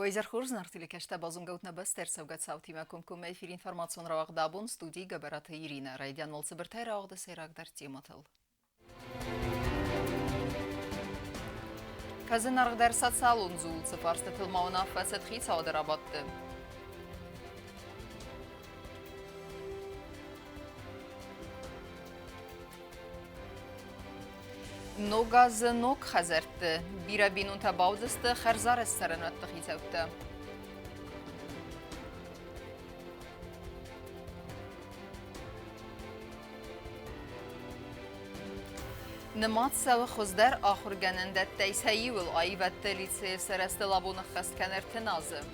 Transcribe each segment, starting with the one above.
وإذا خرجنا ارتلك اشتبازون قوتنا بس ترسو قد ساوتي معكم كم في الانفورماسيون رواق دابون ستودي قبرات إيرينا رايديان والصبرتاي رواق دا سيراك در تيماتل كازن نرغ در سات سالون زول سفارست تلماونا فاسد خيط سواد رابط نوغاز نوك خزرت بيرا بينون تباوزست خرزار السرنات تخيزوت نمات سو خزدر آخر گنندت تيسهي والآي والتالي سرست لابون خست كنر تنازم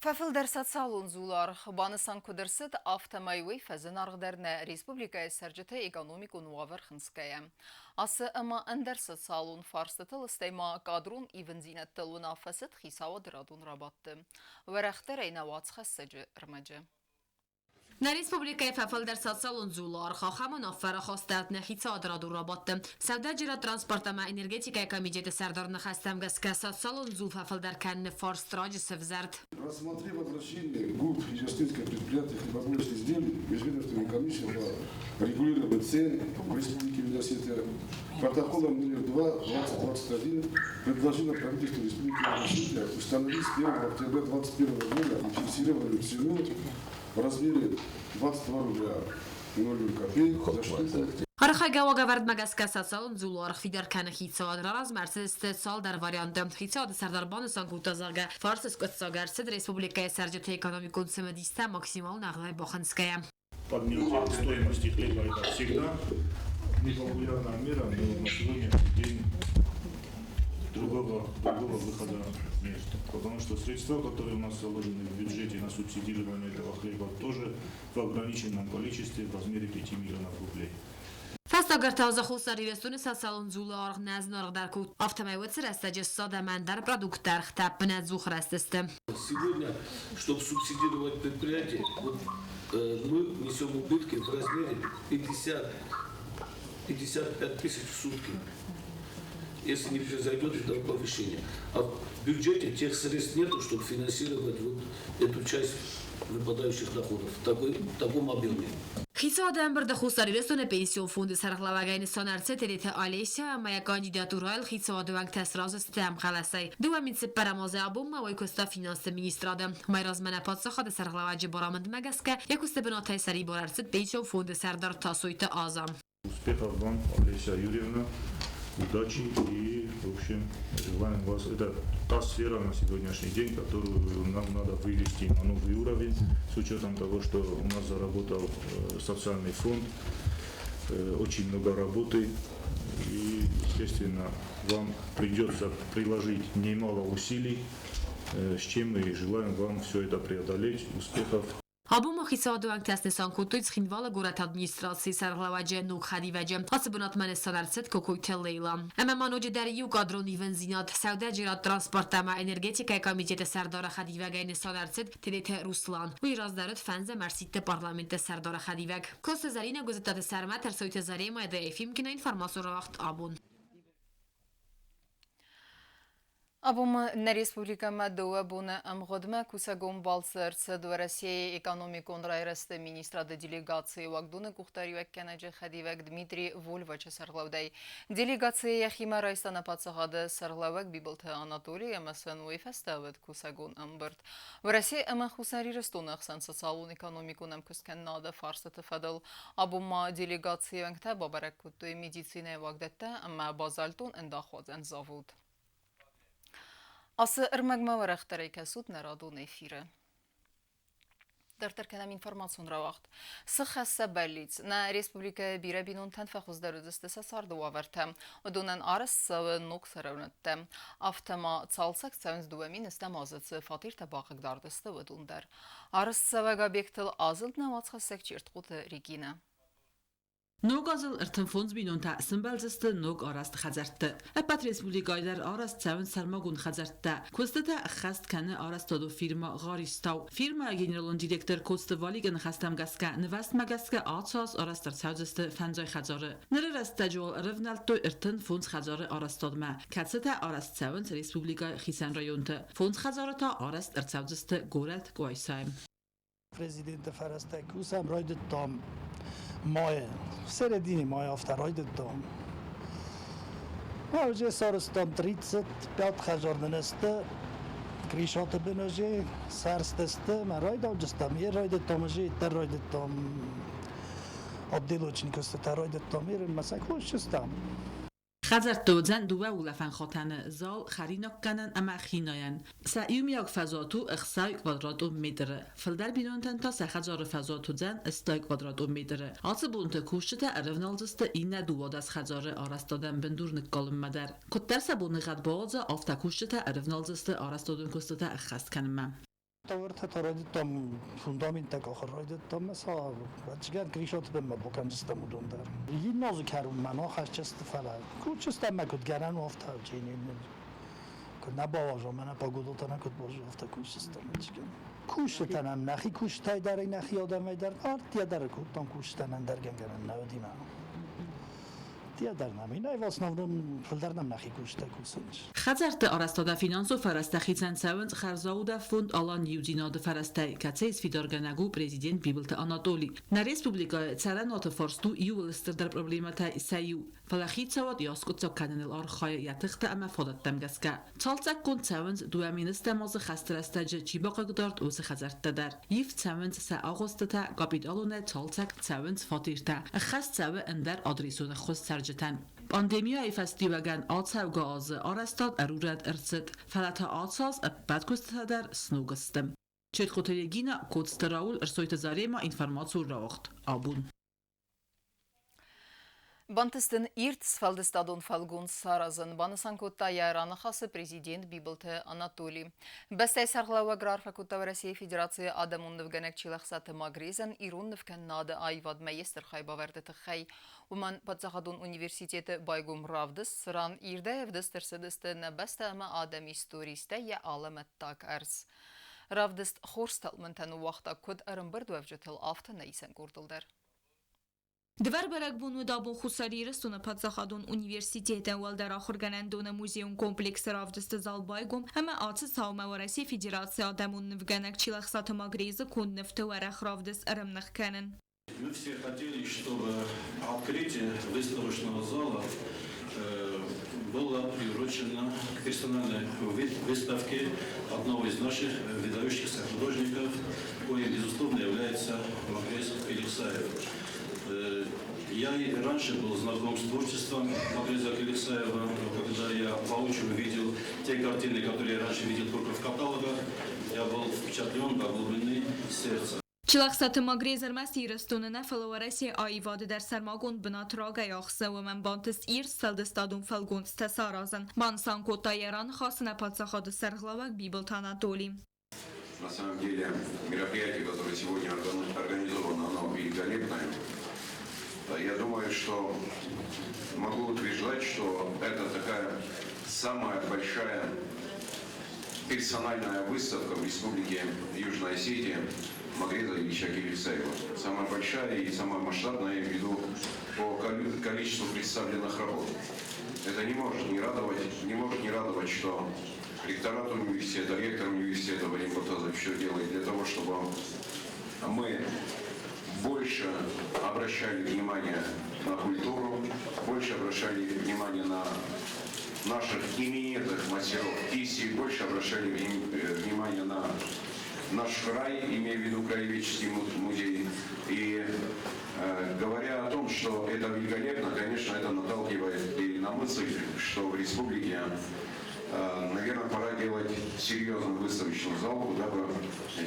ففل درسات سالون زولار خبانسان كدرسات автомайвей فزن арғдарна республика сәржеті экономику нуавар хынская. Асы ама андерсат салон фарстатыл стайма кадрун ивензинат талуна фасад хисава дырадун рабатты. Варахтар айна вацха саджы рмаджы. На республика фафал در سالون زولار خواهم نافر خواستت نخیت آدراد را باتم سودا جرا ترانسپورت ما انرژتیکا کمیته سردار نخستم گس که سالون زول فاфал در کن فارست راج سفزرد. Рассмотрев обращение ГУП и Жастинское предприятие хлебобулочных изделий, Межведомственной комиссии по регулированию цен в Республике Видосетия протоколом номер 2/2021 предложено правительству Республики Видосетия установить с 1 октября 2021 года и фиксированную цену в размере 22 рубля 0 копеек за штуку. آرخ گواگه ورد مگس کسات سالن زول آرخ فیدر کنه خیتساد راز مرسست سال در واریانت خیتساد سرداربان سانکوتا زاگه فارس اسکوت ساگر سد республика سرجت экономику семидесятая максимал наглая боханская. Поднятие стоимости хлеба это всегда непопулярная мера, но на сегодняшний день другого выхода нет. Потому что средства, которые у нас заложены в бюджете на субсидирование этого хлеба, тоже в ограниченном количестве в размере 5 миллионов рублей. فاستاگر تازه خساری رسون سالن زول آرخ نزنار در کود автомайвет растаджи садамандар продуктар хтап бнадзух растестем. Сегодня, чтобы субсидировать предприятие, мы несем убытки в размере 55 тысяч в сутки, если не произойдет этого повышения. А в бюджете тех средств нету, чтобы финансировать эту часть выпадающих доходов в таком объеме. خیسادم برد خساری رسون پنسیون فوند سرخلاوگین سانرسه تریت آلیسیا اما یک کاندیداتورال خیساد ونگ تسراز استم خلاصی دوامین سپرمازه ابوم و یکستا فینانس مینیسترادم مایراز من پادسا خود سرخلاوجی برامند مگس که یکستا بناتای سری برارسد پنسیون فوند سردار تاسویت آزام. Успехов вам, Олеся Юрьевна, удачи и, в общем, желаем вас. Это та сфера на сегодняшний день, которую нам надо вывести на новый уровень, с учетом того, что у нас заработал социальный фонд, очень много работы, и, естественно, вам придется приложить немало усилий, с чем мы желаем вам все это преодолеть. Успехов! Абум خیساد ونگ تسنسان کتویز خینوال گورت ادمینستراسی سرخلاوجه نوک خدیوجه حسبونات من سانرست کوکویت لیلا اما منوج دریو کادرون ایونزینات سودا جرات ترانسپورت ما انرژتیکا کمیته سردار خدیوگین سانرست تدیت روسلان وی راز دارد فنز مرسیت پارلمنت سردار خدیوگ کست زرین گزتات سرمت ترسویت زری ما ضعیفیم که این فرماسور وقت آبون Абум на республика Мадуа буна амгодма кусагом балсырц до России экономикон райрасты министрады делегации вагдуны кухтари веккенеджи хадивек Дмитрий Вольвача сарлаудай. Делегация яхима райстана пацагады сарлавек бибылты Анатолий эмасан уйфаставыд кусагон амбырт. В России эма хусари растунах сан социалун экономикунам кускен нада фарсы тыфадыл. Абума делегация венгта бабарак кутты медицина вагдетта эма базальтун эндахозен завуд. Асы ырмагма варахтары кәсуд нарадун эфиры. Дартар информацион равахт. Сыхасса баллиц на республика бирабинун танфахуздар үдістісі сарды уаварта. Одунан арыс савы нук саравнатта. Автома цалсак савынз дуамин істамазыцы фатир табақыгдардысты өдундар. Арыс савага бектіл азылдна вацхасак чертқуты Регина. Նոգազել ըրթնֆոնց բինոն տա սմբալզստը նոգ արաստ խազարտը։ Ապատ ռեսպուլիկայդար արաստ ծավն սարմագուն խազարտը։ Կոստը խաստ կանը արաստոդո ֆիրմա ғարիստավ։ Ֆիրմա գեներալон դիրեկտոր կոստը վալիգն խաստամ գասկա նվաստ մագասկա ացած արաստր ցածստը ֆանջայ խազարը։ Նրրաստաջոլ ռվնալտո ըրթնֆոնց խազարը արաստոդմա։ Կացտա արաստ ծավն ռեսպուլիկայ խիսան ռայոնտը։ Ֆոնց խազարը տա արաստ ըրցածստը գորատ գոյսայմ։ Президента Фарастакусам ройд там май середине мая второй дом. А уже соростан 35 хажорнесте кришоты беноже сарстесте маройд алжстам е ройд там же ройд там отделочникост ройд там е масакошстам. خزرتوزن دو ولفن خاتن زال خریناک کنن اما خیناین سعیومیاک فضاتو اخسای کوادراتو میدره فلدر بینونتن تا سخجار فضاتو زن استای کوادراتو میدره آتس بونت کوشته ارونالزست این دواد از خجار آرستادن بندور نکالم مدر کتر سبون غد باز آفتا کوشته ارونالزست آرستادن کوسته اخست کنم Товарта таради там фундамент آخر راید там مثلا بچگان کریشات به ما بکن جستم ودندر. یه نازک کارون منو خشست فلا. کوچستم مکد گران وافت هاجینی. کد نباوجا من پاگودو تا نکد باوجا وافت کوچستم بچگان. کوچتنم نخی کوچتای داره نخی آدم میدار. آرتیا داره کد تام کوچتنم درگن گران نودی من. نه واسنامون فلدرنم نخی کوشته کوسنج. خزرت آرستاده فینانسو فرستخیزن سوند خرزاوده فوند آلان یوزیناد فرسته کتسیز فیدارگنگو پرزیدنت بیبلت آناتولی. نه ریسپوبلیکا سرنات فارستو یولستر در پروبلیمات سیو فلاخیت سواد یاسکوت سو کنن الارخای یتخت اما فادت دمگسکه. چالتک کن سوند دو امینست ماز خسترستج چیباق گدارد اوس خزرت در. یفت سوند سه آگوست تا کاپیتالونه چالتک سوند فاتیرته. خست سو اندر آدریسون خست سرجتن. پاندمیای فستیوگن آتساو گاز آرستاد ارورد ارزد فلتا آتساز بدکست در سنوگستم. چه خطرگینا کودستراول ارسویت زاری ما اینفرماتور راوخت آبون. Բանտստն իրտ սվալդստադոն ֆալգուն սարազն բանասանկոտա յայրանը խասը պրեզիդենտ բիբլթը Անատոլի։ Բստայ սարղլավա գրարվակոտա Ռոսիայի Ֆեդերացիա ադամուն նվգանակ չիլախսատը մագրիզն իրուն նվկան նադը այվադ մայեստր խայբավերդը թխայ ուման պատսախադոն ունիվերսիտետը բայգում ռավդս սրան իրդե evdստրսդստը նբստը ամա ադամի ստորիստը յա ալամըտտակ արս։ Ռավդստ խորստալ մնտանու վաղտա կոդ արմբրդու evջթել ավթը նայսեն կորդılдар։ Դվար բարակբունու դաբուն խուսարի ռստունը պատսախադուն ունիվերսիտետը ուալդար ախորգանանդոնը մուզեում կոմպլեքսը ռավդստը զալբայգում հմը ացս հաումը վարասի Ֆեդերացիա ադամուն նվգանակ չիլախսատը մագրիզը կուն նվտը վարախ ռավդս ըրմնախ կանն։ Мы все хотели, чтобы открытие выставочного зала было приурочено к персональной выставке одного из наших выдающихся художников, коим, безусловно, является Магрез Келексаев. Я и раньше был знаком с творчеством Магреза Келексаева, когда я воочию видел те картины, которые я раньше видел только в каталогах, я был впечатлен до глубины сердца. Չիլախսատը մագրեզր մաս իրստունը նավլավարասի այվադը դեր սարմագուն բնատրագայ ախսը ու մեն բանտս իր սալդստադուն ֆալգուն ստասարազն մանսան կոտայերան խասնա պատսախադը սարղլավակ Библ Анатолий. На самом деле мероприятие, которое сегодня организовано, оно великолепное. Я думаю, что могу утверждать, что это такая самая большая персональная выставка в Республике Южная Осетия Магреза Ильича Келексаева. Самая большая и самая масштабная, я веду по количеству представленных работ. Это не может не радовать, что ректорат университета, ректор университета Вадим Батазов все делает для того, чтобы мы больше обращали внимание на культуру, больше обращали внимание на наших именитых мастеров кисти, больше обращали внимание на наш край, имея в виду краеведческий музей. И говоря о том, что это великолепно, конечно, это наталкивает и на мысль, что в республике, наверное, пора делать серьезный выставочный зал, куда бы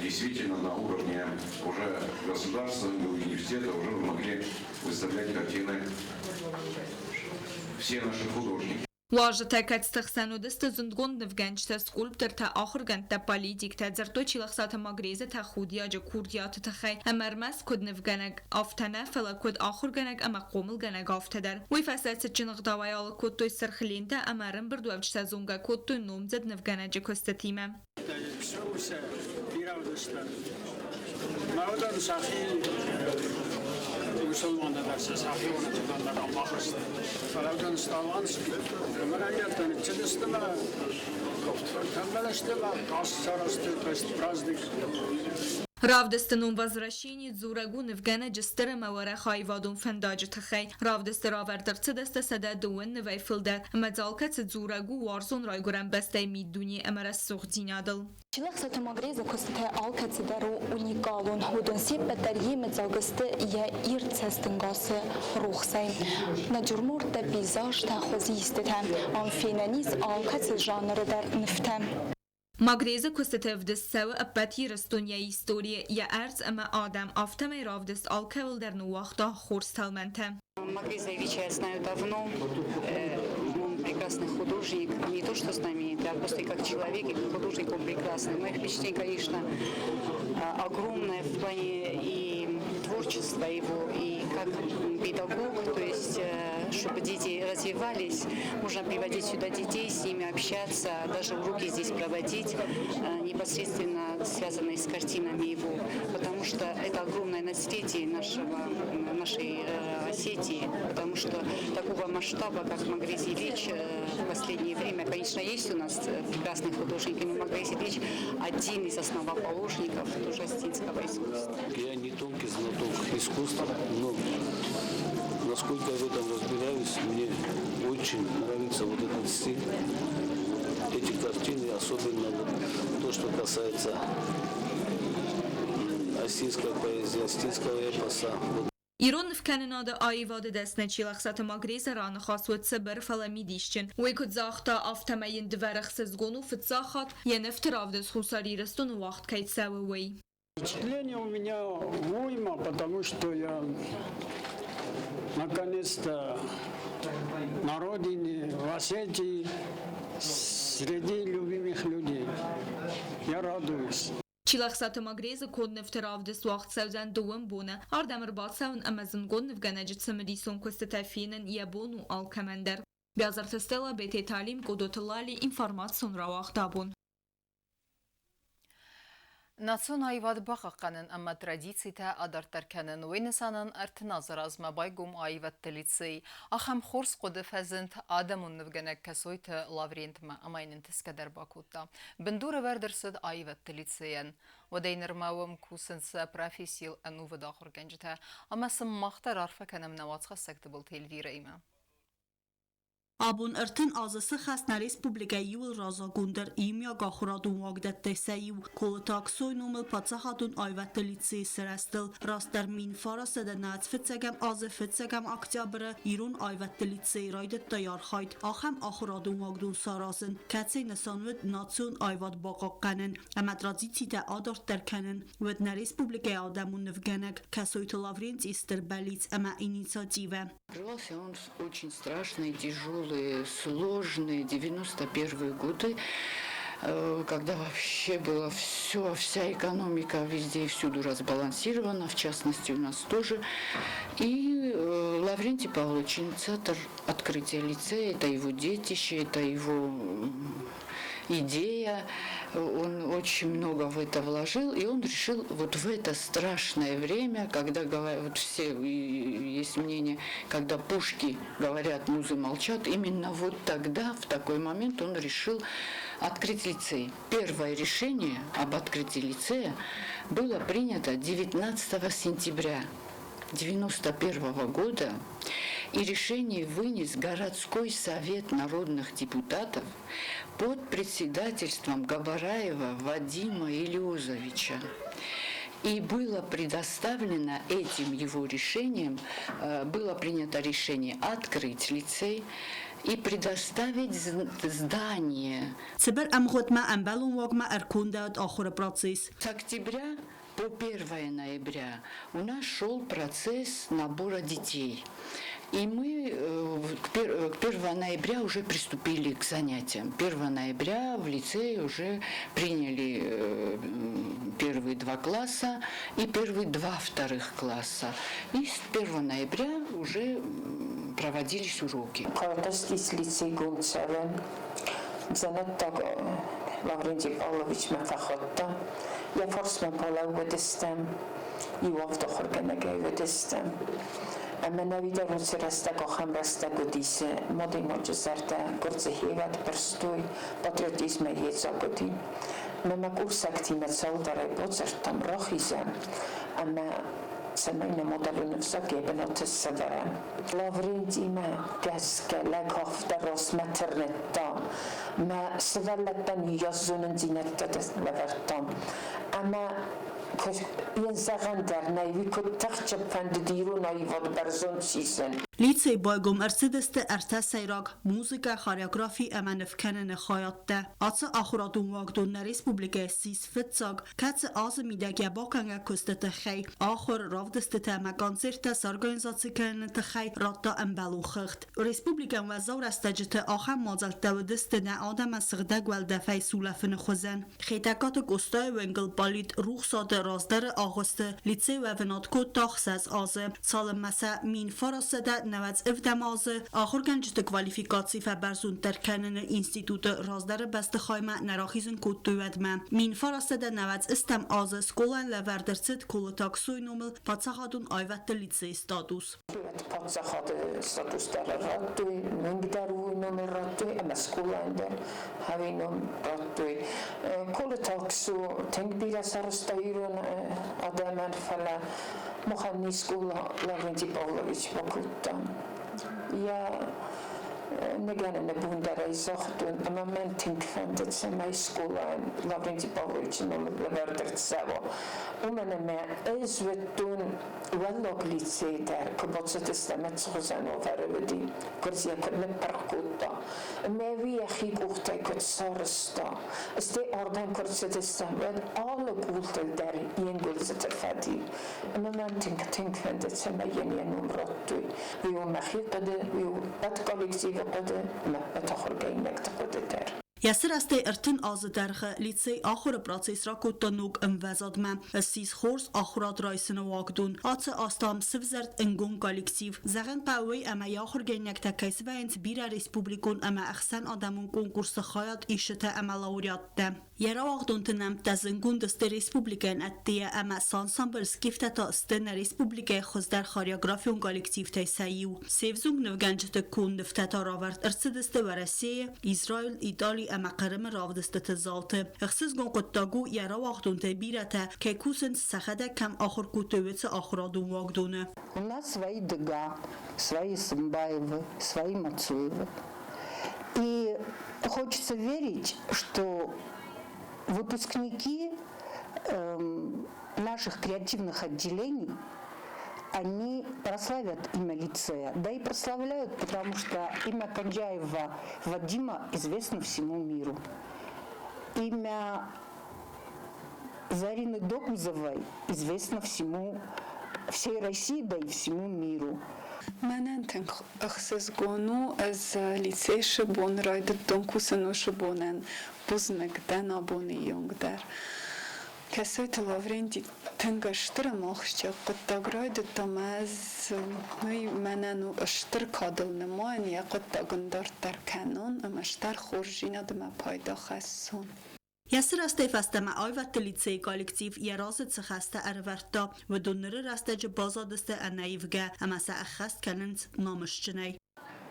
действительно на уровне уже государства и университета уже могли выставлять картины все наши художники. Важно такать стахсану десте зундгон невгенчте скульптор та ахурган та политик та зерточи лахсата магрезе та худияджа курдият та خي امرمس كود نفغنگ آفتنه فلا كود آخر گنگ اما قومل گنگ آفتدر وی فساد جنق داویال كود توی سرخلین تا امرم بردو افش سازونگا كود توی نومزد نفغنج کستتیمه مسلمان درس صحیح و نتیجه دارم ماخست. فلودن استالانس مرایت نتیجه ما تملاشته ما قاس سراسته توست праздник. Равдестенун возвращение дзурагу невгена джестера мавара хайвадун фендаджи тахай. Равдестер авердерце десте седе дуэн невайфилдер. Мадзалкац дзурагу варзун райгурен бесте миддуни эмерес сухдинадл. Чилахсата магреза костате алкац дару уникалун. Худон сеппетер емедзалгасте я ирцестенгасе рухсай. На джурмурте пейзаж та хозистетем. Амфинанис алкац жанр дар нефтем. Magréze kostete vdest sewe a peti restonja historie je erz ama Адам автаме равдест алкевел der nuachta хорсталменте. Магризовича я знаю давно. Он прекрасный художник. Не то, что знаменитый, а просто как человек, и как художник он прекрасный. Мое впечатление, конечно, огромное в плане и творчества его, и как педагог, то есть, чтобы дети развивались, можно приводить сюда детей, с ними общаться, даже уроки здесь проводить, непосредственно связанные с картинами его, потому что это огромное наследие нашей Осетии, потому что такого масштаба, как Магрез Ильич, в последнее время, конечно, есть у нас прекрасные художники, но Магрез Ильич один из основоположников тоже осетинского искусства. Я не тонкий знаток искусства, но насколько я в этом разбираюсь, мне очень нравится вот этот стиль, эти картины, особенно вот то, что касается осетинской поэзии, осетинского эпоса. ایران نفکنناده آیواده دست نچیلخصت ماگریز ران خاص و تسبر فلمی دیشچن وی کد زاختا آفتمین دورخ سزگونو فتزاخات یه نفت رافدس خساری رستون وقت کهید سوه وی. Впечатление у меня уйма, потому что я наконец-то на родине, в Осетии, среди любимых людей. Я радуюсь. چیلخصت ماگریز کد نفت رافدس وقت سوزن دوم بونه آردمر باد سون امازنگون نفگنجت سمدیسون کست تفینن یبون و آلکمندر. بیازرت استلا بیت تعلیم کدوتلالی انفرماسیون را وقت دابون. Nation ayvad baqaqanın amma traditsiyta adartarkanın weynesanın artnazar azma baygum ayvad telitsey axam xors qod fazent adamun nvganak kasoyta lavrentma amaynin tiskadar bakutta bindura verdersid ayvad telitseyen ودينر ماوم كوسنسا بروفيسيل انو وداخر گنجتا اما سم مختار عرفه کنم نواتخ سکتبل تلویر ایما Abun ertin azısı xasna Respublika yul raza gundar imya gaxuradun vagdat tesayiv kolatak soynumel patsahadun ayvat litsi serastil rastar min farasa da nat fitsegam azı fitsegam oktyabra irun ayvat litsi raydet tayar hayt axam axuradun vagdun sarasın katse nasanvet nation ayvat baqaqanen amadrazitsi da adart derkanen vedna Respublika adamun nevganak kasoyt lavrent isterbalic ama initiativa. Открывался он очень страшный, тяжелый, сложный, 91-е годы, когда вообще было все, вся экономика везде и всюду разбалансирована, в частности у нас тоже. И Лаврентий Павлович, инициатор открытия лицея, это его детище, это его идея, он очень много в это вложил, и он решил вот в это страшное время, когда вот все есть мнение, когда пушки говорят, музы молчат, именно вот тогда, в такой момент он решил открыть лицей. Первое решение об открытии лицея было принято 19 сентября 1991 года, и решение вынес городской совет народных депутатов под председательством Габараева Вадима Илиозовича. И было предоставлено этим его решением, было принято решение открыть лицей и предоставить здание. С октября по 1 ноября у нас шел процесс набора детей. И мы к 1 ноября уже приступили к занятиям. 1 ноября в лицее уже приняли первые 2 класса и первые 2 вторых класса. И с 1 ноября уже проводились уроки. Lavrenti Pavlovich Matachotta, ja forsman Paula vedestem, Ivavda Horgenege vedestem. Emene videron sirastego hamrastego dise, modino jezerte, gorce hevat perstui, patriotizme jezagodi. Mema kursaktimet saudare pozertam rohisen, emme semmoinen modellinen sakeben otsessavaren. Lavrentime käske läghaftaros maternetta. Mä sevallattan jossunen sinettädes levertam. Ama Лицей байгом Мерседесте ارتسایراگ موزیک خاریوگرافی امنف کنن خیاطته. آتش آخرادون واقعون ریسپوبلیک سیس فتساگ کت آزمیده باکنگ کستت خی آخر رافدست مگانزرت سارگانزاتی کنن تخی راتا امبلو خخت. ریسپوبلیک وزار استجت آخر مازل دودست نه آدم سغدگ والدفعی سولفن خوزن. خیتکات گستای ونگل بالید روح ساده رازدار آغوست لیتسه و وناتکو تاخص از آزه سال مسا مین فراسده نوز افدم آزه آخر گنجت کوالیفیکاتی فبرزون در کنن اینستیتوت رازدار بست خایمه نراخیزن کود دویدمه مین فراسده نوز استم آزه سکولان لوردرست کولتاکسوی نومل پاتساخادون آیوت لیتسه استادوس پاتساخاد استادوس در رادوی ننگدروی نومل رادوی اما سکولان در هوینوم رادوی کولتاکسو تنگ بیره سرستایرون آدمان فلا مخانی سکولا Lavrenti Pavlovich vakuuttaa. Ja negänne bundare isohtun, ama men tinkfänd, että se mäiskulaan Lavrenti Pavlovichin on levertert savo. Umenemme eisvettun valloglitseiter, kabotsetesta metsosan overvedi, korsia kodne parkuutta. Me viihi kuhtai kod sarsta. Ste ordan korsetesta, ved alle kuhtel der jengulseter fadi. Ama men tinkfänd, että se mäjen numrottui. Vi on mähitade, vi on kollektiv یاسر است ارتن آز درخ لیتسی آخر پراتیس را کود نوگ اموزاد من سیز خورس آخرات رایسن واقدون آت آستام سفزرد انگون کالکتیو زغن قوی اما یاخر گینک تکیس و انت بیر ریسپوبلیکون اما اخسن آدمون کنکورس خایات ایشته اما لاوریات ده یرا واقدون تنم تزنگون دست ریسپوبلیکن اتیه اما سانسامبل سکیفته تا استن ریسپوبلیک خوز در خاریوگرافیون کالکتیو تیساییو سیفزونگ نوگنجت کون دفته تا راورد ارسدسته و رسیه اسرائیل ایتالی اما قرم راودست تزالته اخصیص گون قطاگو یرا واقدون تبیرته که کوسن سخده کم آخر کوتویت آخرادون واقدونه У нас свои Дега, свои Самбаевы, свои Мацуевы. И хочется верить, что выпускники наших креативных отделений, они прославят имя лицея. Да и прославляют, потому что имя Канджаева Вадима известно всему миру. Имя Зарины Докузовой известно всей России, да и всему миру. Менентен ахсезгону از لیسه شبون راید دونکوسنو شبونن بزمگدن آبونی یونگ در کسای تلاورینتی تنگشتر ماخشچه قطع راید تماز نوی مننو اشتر کادل نمان یا قطع گندار در کنون امشتر خورجینا دم پایدا خسون یاسر استه فستم آیوت لیتسی کالکتیو یرازت سخسته ارورتا و دونره رسته بازادسته انایفگه اما سأخست کنند نامشچنی.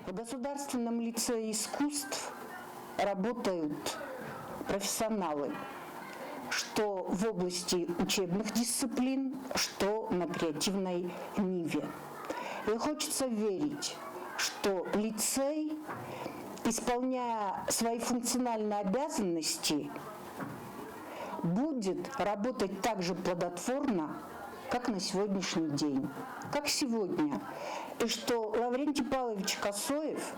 В Государственном лицее искусств работают профессионалы, что в области учебных дисциплин, что на креативной ниве. И хочется верить, что лицей, исполняя свои функциональные обязанности, будет работать так же плодотворно, как на сегодняшний день, как сегодня. И что Лаврентий Павлович Косоев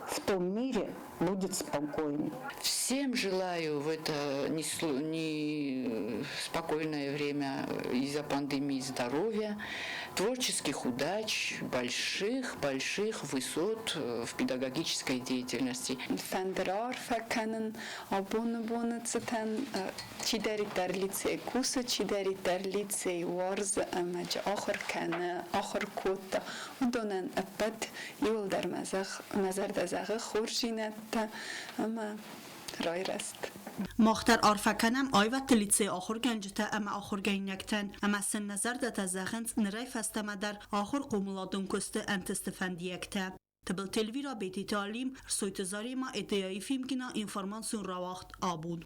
в том мире будет спокоен. Всем желаю в это не спокойное время из-за пандемии здоровья, творческих удач, больших высот в педагогической деятельности. Фендерар факанен, абон цитен, чидери тер лицей куса, чидери тер лицей варз, амач ахр кане, ахр кота, удонен апет, юл дер мазар дазагы хуржинет, ама رایرست. مختر آرفکنم آیوت لیتسه آخر گنجته اما آخر گینکتن اما سن نظر ده تزاخنز نرای فستمه در آخر قومولادون کسته انتستفندیکته. تبل تلویرا بیتی تعلیم رسویتزاری ما ادیایی فیلمگینا اینفورماسیون راوقت آبون.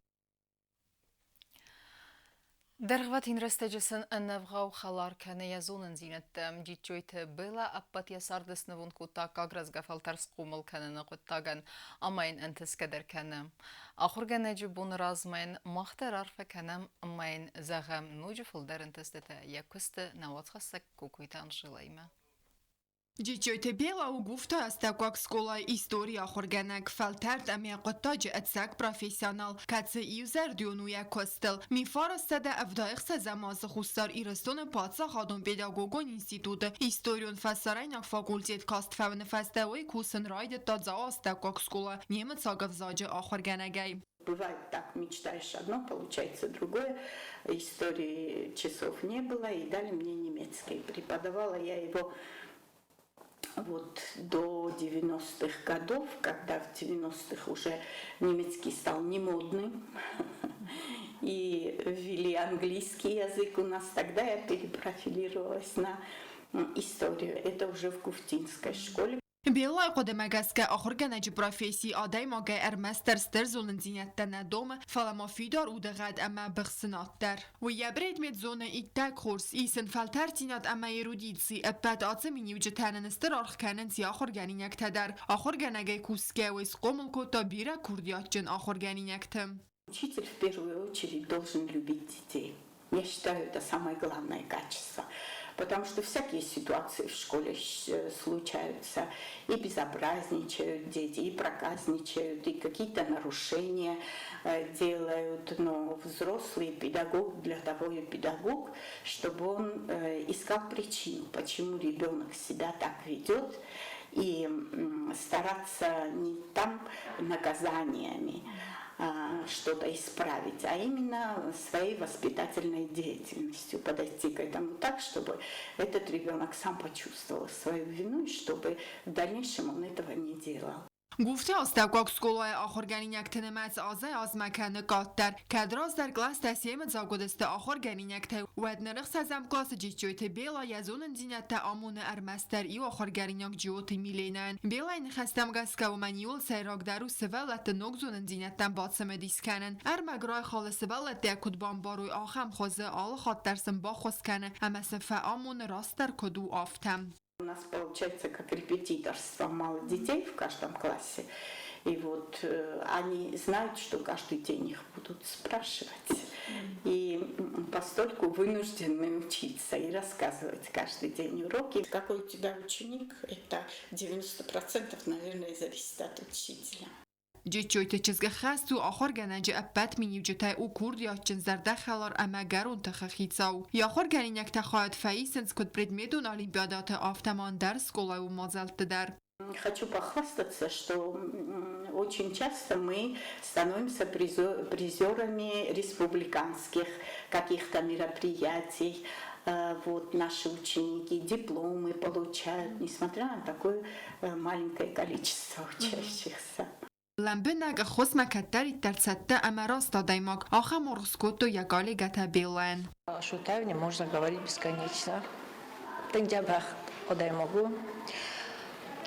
Дәрғват инрестеджесін әннәвғау қалар кәне язонын зинеттім. Житчойты была аппат ясардысны вон кута кагразга фалтарс қумыл кәнені құттаган амайын әнтіс кәдір кәні. Ахыр гәнәджі бұны размайын мақтар арфа кәнім амайын зағам нөжі фылдар әнтістеті якүсті наватқасак кукуйтан жылайма. Джичойте бела угуфта астаквак скола история хорганак фалтард амия qottaji اتساك профессионал кацы юзер дюнуя костел мифаростада авдаихса замаз хустар ирестон паца хадон педагогон института историон фасарайнак факультет кастфавн фастауи кусен райде тадза астаквак скола немец агавзаджи ахорганагай. Бывает так, мечтаешь одно, получается другое. Истории часов не было, и дали мне немецкий. Преподавала я его вот до 90-х годов, когда в 90-х уже немецкий стал немодным, и ввели английский язык у нас, тогда я перепрофилировалась на историю. Это уже в Куфтинской школе. Белай قدمگسکه آخر گنج پروفسی آدای ماگه ارمستر سترزولن زینت ندوم فلما فیدار او دغد اما بخسنات در و یبرید مید زونه ایتک خورس ایسن فلتر تینات اما یرودیتسی ابد آتمینی و جتنن استر آخر کنن سی آخر گنینک تدر آخر گنگه کوسکه و اسقومل کتا بیره کردیات جن آخر گنینک تم. Учитель в первую очередь должен любить детей. Я считаю, это самое главное качество. Потому что всякие ситуации в школе случаются, и безобразничают дети, и проказничают, и какие-то нарушения делают. Но взрослый педагог для того и педагог, чтобы он искал причину, почему ребенок себя так ведет, и стараться не там наказаниями что-то исправить, а именно своей воспитательной деятельностью подойти к этому так, чтобы этот ребенок сам почувствовал свою вину и чтобы в дальнейшем он этого не делал. گفته استقاق سکولای آخرگرینک تنمت آزای آزمکن قاتر کدراز در کلاس تسیم زاگودست آخرگرینک ته ود نرخ سازم کلاس جیچویت بیلا یزون دینت آمون ارمستر ای آخرگرینک جیوت میلینن بیلا این خستم گسکه و منیول سیراک درو سوالت نگزون دینت باتسم دیسکنن ارمگرای خال سوالت دیکود بامباروی آخم خوزه آل خاطرسم با خوز کنه همسن فعامون راستر کدو آفتم. У нас получается как репетиторство, мало детей в каждом классе. И вот они знают, что каждый день их будут спрашивать. И постольку вынуждены учиться и рассказывать каждый день уроки. Какой у тебя ученик, это 90%, наверное, зависит от учителя. جیچویت چیزگه خست و آخر گنج ابت مینیو جتای او کرد یا چنزرده خلار اما گرون تخخیتساو یا آخر گرینک تخواهد фаисенс код предметун олимпиадата автоман در скола у мазалты дар. Хочу похвастаться, что очень часто мы становимся призерами республиканских каких-то мероприятий. Вот наши ученики дипломы получают, несмотря на такое маленькое количество учащихся. Ламбинаг хосма каттари тарцатта амараста даймак аха морскоту ягали гата белен. Шутавне можно говорить бесконечно. Тенджабах одаймогу,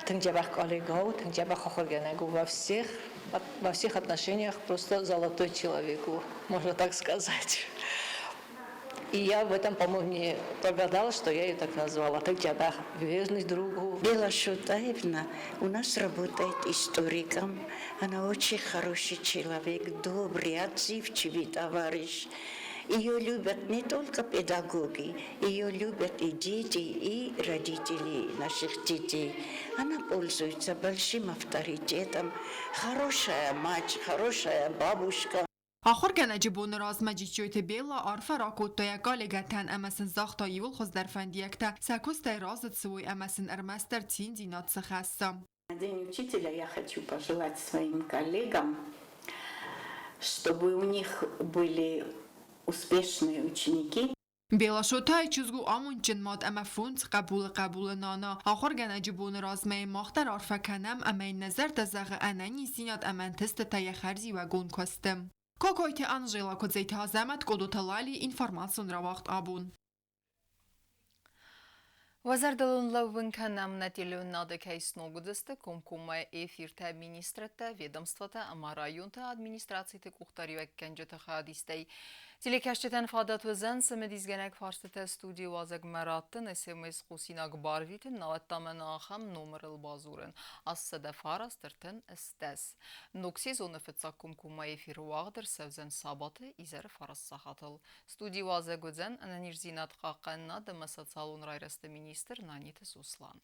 тенджабах коллегу, тенджабах охорганагу во всех отношениях просто золотой человеку, можно так сказать. И я в этом, по-моему, не прогадала, что я ее так назвала. Тенджабах, верный другу. Бела Шутаевна у нас работает историком. Она очень хороший человек, добрый, отзывчивый товарищ. Ее любят не только педагоги, ее любят и дети, и родители наших детей. Она пользуется большим авторитетом. Хорошая мать, хорошая бабушка. آخر کنه جبون راز مجیچویت بیلا عرف راکوت تا یکالی گتن امسن زاختا یول خوز در فندیکتا سکوست رازت سوی امسن ارمستر تین دینات سخستم. День учителя я хочу пожелать своим коллегам, чтобы у них были успешные ученики. بیلا شوتای چیزگو آمون چند ماد اما فونت قبول نانا آخر گنه جبون رازمه مختر عرفه کنم اما این نظر تزاق انانی سینات اما تست تای خرزی و گون کستم. کوکویت انجیلا کدزیت ها زمت کدوتالالی اینفرماسیون را وقت آبون. Вазардалын лавынка намнателю нады кейсно гудысты комкума эфирта министрата ведомствата ама районта администрацияты кухтари веккенжета хадистей. Телекаштетен фадат вазан самедизгенек фарстата студии вазаг мараттын смс хусинак барвитин наваттамын ахам номерл базурын. Ассада фарастыртын эстес. Нокси зоны фытсак комкума эфир вагдыр севзен сабаты изер фарас сахатыл. Студии вазаг вазан ананирзинат хақанна дымасацалун райрасты министр Нанитес Услан.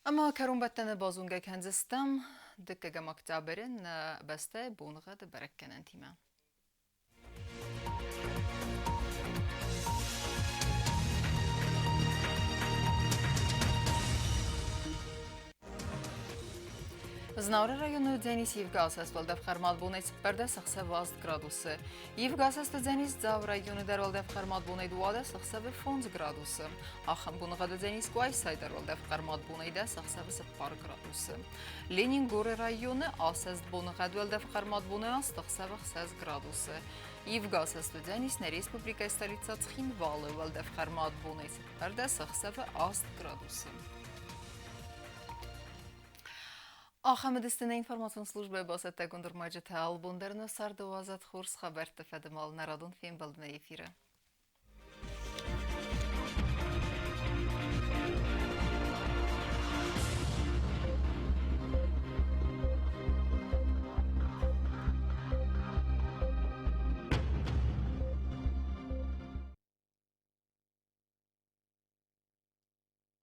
اما کرون بتن بازونگه کنزستم دکه مکتبرن بسته بونغه ده برکنن تیمه. Znavra rayonu Denis Yevgasas Valdevxar Malbunets perda 60 graduсы. Yevgasas Denis Zav rayonu der Valdevxar Malbunets 20 graduсы. Axam bunğa Denis Guaysay der Valdevxar Malbunets 60 graduсы. Leningor rayonu Asas bunğa Valdevxar Malbunets 60 graduсы. Yevgasas Denis na Respublika stolica Tskhinvalı Valdevxar Malbunets perda 60 graduсы. Ахамедистина информационная служба басата гундурмаджи таал бундерно сарду азат хурс хабар тафадмал нарадун фем балдна эфира.